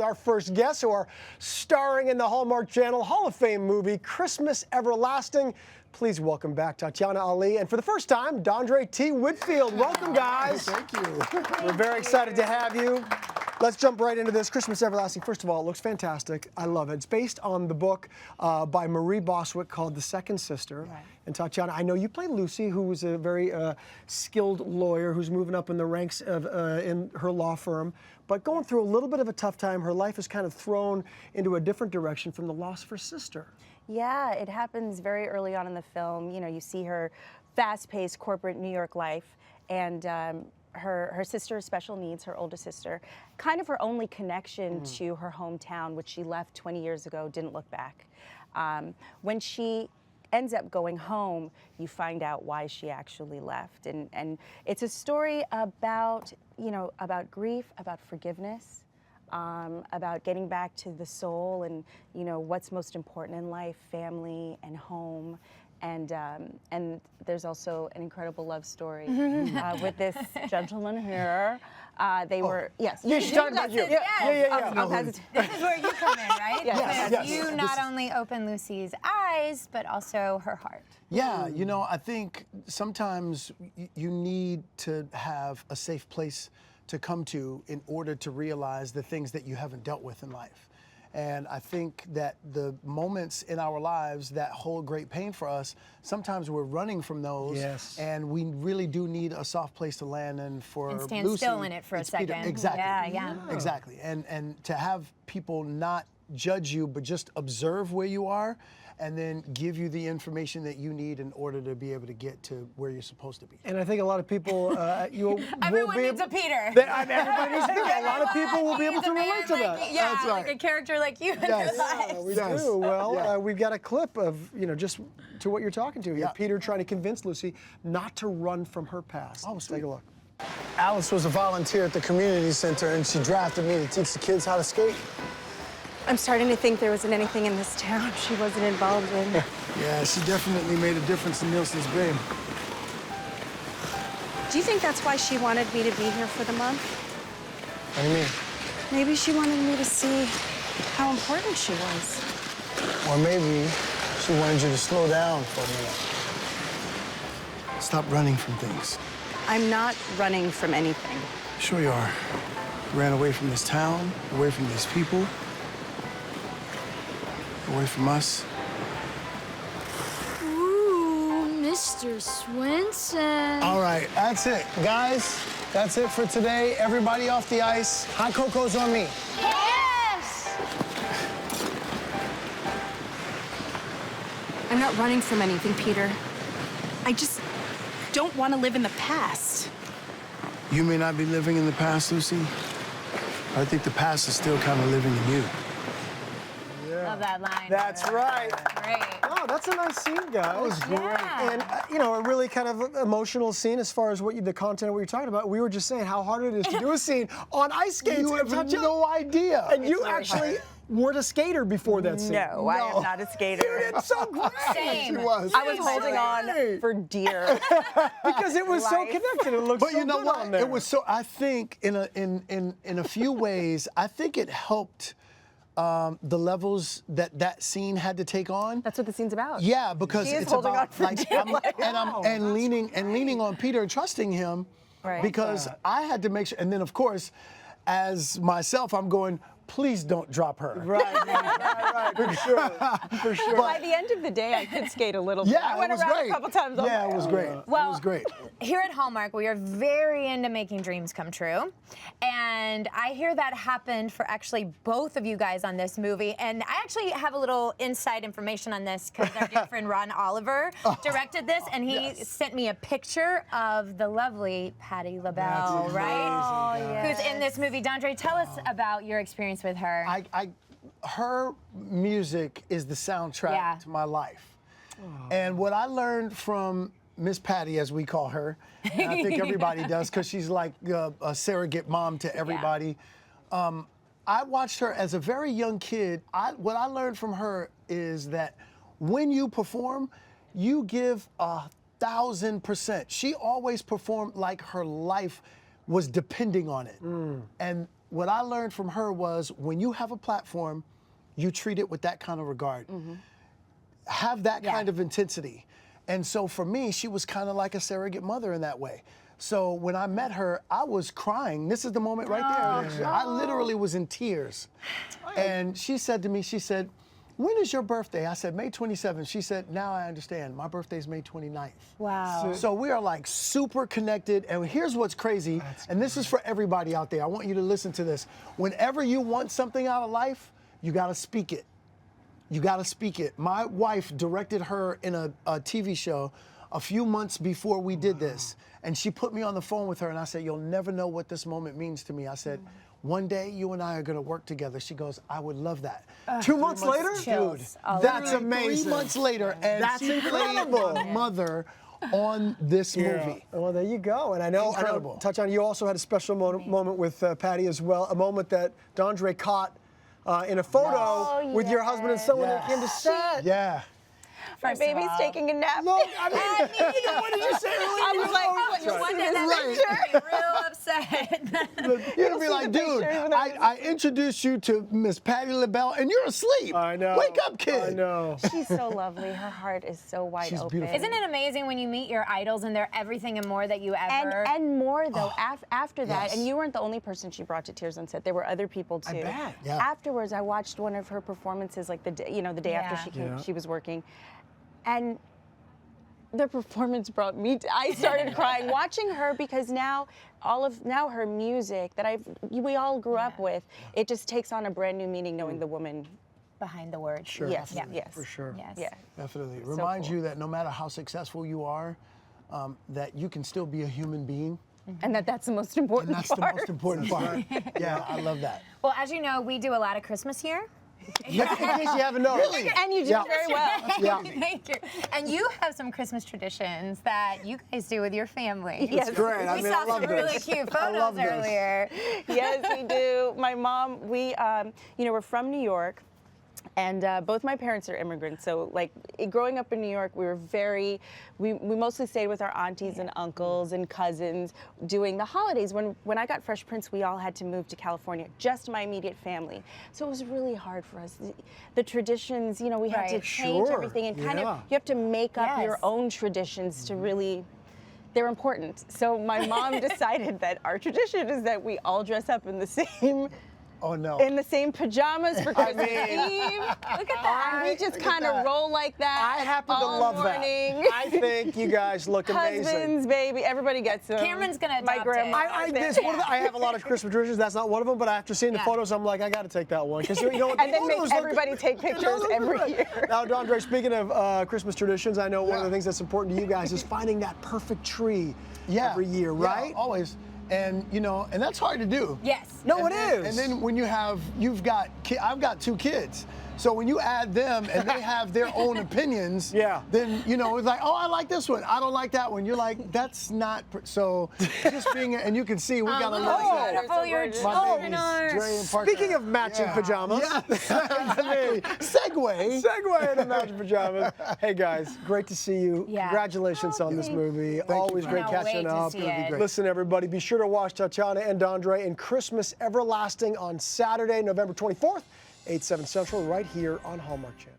with our first guests who are starring in the Hallmark Channel Hall of Fame movie, Christmas Everlasting. Please welcome back Tatyana Ali, and for the first time, Dondre T. Whitfield. Welcome, guys. Thank you. We're very excited to have you. Let's jump right into this. Christmas Everlasting. First of all, it looks fantastic. I love it. It's based on the book by Marie Boswick called The Second Sister. Right. And Tatyana, I know you play Lucy, who was a very skilled lawyer who's moving up in the ranks of in her law firm, but going through a little bit of a tough time. Her life is kind of thrown into a different direction from the loss of her sister. Yeah, it happens very early on in the film. You know, you see her fast-paced corporate New York life, and her sister has special needs, her older sister, kind of her only connection to her hometown, which she left 20 years ago, didn't look back. When she ends up going home, you find out why she actually left. And it's a story about, you know, about grief, about forgiveness, about getting back to the soul and, you know, what's most important in life, family and home. And there's also an incredible love story with this gentleman here. They were, yes. Yeah, she's talking about you. Yeah. This is where you come in, right? Yes. You not only open Lucy's eyes, but also her heart. Yeah, you know, I think sometimes you need to have a safe place to come to in order to realize the things that you haven't dealt with in life. And I think that the moments in our lives that hold great pain for us, sometimes we're running from those. Yes. And we really do need a soft place to land in for And stand Lucy, still in it for a second. Peter. Exactly. Yeah. Exactly. And to have people not judge you, but just observe where you are and then give you the information that you need in order to be able to get to where you're supposed to be. And I think a lot of people, Everyone needs a Peter. Everybody needs a Peter. A lot of people will be able to relate to that. Yeah, That's like right. a character like you in your life. We Yes. do. Well, Yeah. we've got a clip of, you know, just to what you're talking to here. Yeah. Peter trying to convince Lucy not to run from her past. Oh, Let's sweet. take a look. Alice was a volunteer at the community center, and she drafted me to teach the kids how to skate. I'm starting to think there wasn't anything in this town she wasn't involved in. Yeah, she definitely made a difference in Nilson's Bay. Do you think that's why she wanted me to be here for the month? What do you mean? Maybe she wanted me to see how important she was. Or maybe she wanted you to slow down for a minute. Stop running from things. I'm not running from anything. Sure you are. You ran away from this town, away from these people, away from us. Ooh, Mr. Swenson. All right, that's it. Guys, that's it for today. Everybody off the ice. Hot cocoa's on me. Yes! I'm not running from anything, Peter. I just don't want to live in the past. You may not be living in the past, Lucy. I think the past is still kind of living in you. Love that line. That's right. Great. Oh, that's a nice scene, guys. That was great. Yeah. And, you know, a really kind of emotional scene as far as the content of what you're talking about. We were just saying how hard it is to do a scene on ice skates. You have no idea. And you actually weren't a skater before that scene. No, I am not a skater. You did so great. Same. She was. I was holding on for dear. Because it was so Life. connected. It looked But so you know good what? on there. It was so. I think in a few ways, I think it helped the levels that scene had to take on. That's what the scene's about. Yeah, because She is it's holding about on for dear life. and leaning on Peter and trusting him, Right. because I had to make sure. And then of course, as myself, I'm going, please don't drop her. Right, for sure. By the end of the day, I could skate a little bit. Yeah, I went it was around great. a couple times on Yeah, my it was own. great. Well, it was great. Here at Hallmark, we are very into making dreams come true. And I hear that happened for actually both of you guys on this movie. And I actually have a little inside information on this because our dear friend Ron Oliver directed this, and he sent me a picture of the lovely Patti LaBelle, right? Who's in this movie. Dondre, tell us about your experience with her. Her music is the soundtrack to my life. And what I learned from Miss Patti, as we call her, and I think everybody does, because she's like a surrogate mom to everybody. I watched her as a very young kid. What I learned from her is that when you perform, you give 1,000%. She always performed like her life was depending on it. And what I learned from her was when you have a platform, you treat it with that kind of regard. Have that kind of intensity. And so for me, she was kind of like a surrogate mother in that way. So when I met her, I was crying. This is the moment right there. I literally was in tears. And she said to me, she said, when is your birthday? I said, May 27th. She said, now I understand. My birthday's May 29th. Wow. So we are like super connected. And here's what's crazy. And this is for everybody out there. I want you to listen to this. Whenever you want something out of life, you got to speak it. You got to speak it. My wife directed her in a TV show a few months before we did this. And she put me on the phone with her and I said, you'll never know what this moment means to me. I said, one day you and I are going to work together. She goes, I would love that. 2 months later? Dude, That's amazing. 3 months later, and That's she incredible. played my mother on this movie. Well, there you go. And I know, Tatyana, you also had a special moment with Patti as well, a moment that Dondre caught in a photo with your husband and son when they came to set. Yeah. My baby's taking a nap. Look, I mean, what did you say earlier? I was like, oh, you want that picture? Real upset. You'd be like, dude, I introduced you to Miss Patti LaBelle, and you're asleep. I know. Wake up, kid. I know. She's so lovely. Her heart is so wide open. beautiful. Isn't it amazing when you meet your idols and they're everything and more that you ever... And more though, after that, and you weren't the only person she brought to tears on set. There were other people too. I bet. Yeah. Afterwards, I watched one of her performances, like the day after she came, she was working, and the performance brought me. I started crying watching her because now her music that we all grew up with, it just takes on a brand new meaning knowing the woman behind the words. Sure. Yes. Definitely, Yes. for sure. Yes. Yeah. Definitely. So Reminds cool. you that no matter how successful you are, that you can still be a human being. And that's the most important And that's the part. most important part. Yeah, I love that. Well, as you know, we do a lot of Christmas here. In case you haven't noticed. And you do very well. Yeah. Thank you. And you have some Christmas traditions that you guys do with your family. Yes. It's great. I We mean, saw I love some really this. cute I love photos this. earlier. Yes, we do. My mom, we're from New York. And both my parents are immigrants, so like growing up in New York, we were we mostly stayed with our aunties and uncles and cousins doing the holidays. When I got Fresh Prince, we all had to move to California, just my immediate family. So it was really hard for us. The traditions, we had to change Sure. everything and kind Yeah. of, you have to make up your Yes. own traditions to really, they're important. So my mom decided that our tradition is that we all dress up in the same Oh, no. in the same pajamas for Christmas Eve. Look at that. We just kind of roll like that. I happen to all love morning. that. I think you guys look amazing. Husbands, baby, everybody gets them. Cameron's gonna My adopt grandma. it. I have a lot of Christmas traditions. That's not one of them. But after seeing the photos, I'm like, I got to take that one because you know what? And then the make photos look- everybody take pictures every year. Now, Dondre, speaking of Christmas traditions, I know one of the things that's important to you guys is finding that perfect tree every year, right? Yeah, always. And and that's hard to do. Yes. No, And it then- is. And then when I've got 2 kids. So when you add them and they have their own opinions, then it's like, oh, I like this one, I don't like that one. You're like, that's not. So just being, and you can see we got a little. Beautiful your My children baby's are. Dre and Parker. Speaking of matching pajamas. Yeah, exactly. Segue. Segue into matching pajamas. Hey guys, great to see you. Yeah. Congratulations on this movie. Always great Cannot catching wait to up. see it. Listen, everybody, be sure to watch Tatyana and Dondre in Christmas Everlasting on Saturday, November 24th, 8/7 Central, right here on Hallmark Channel.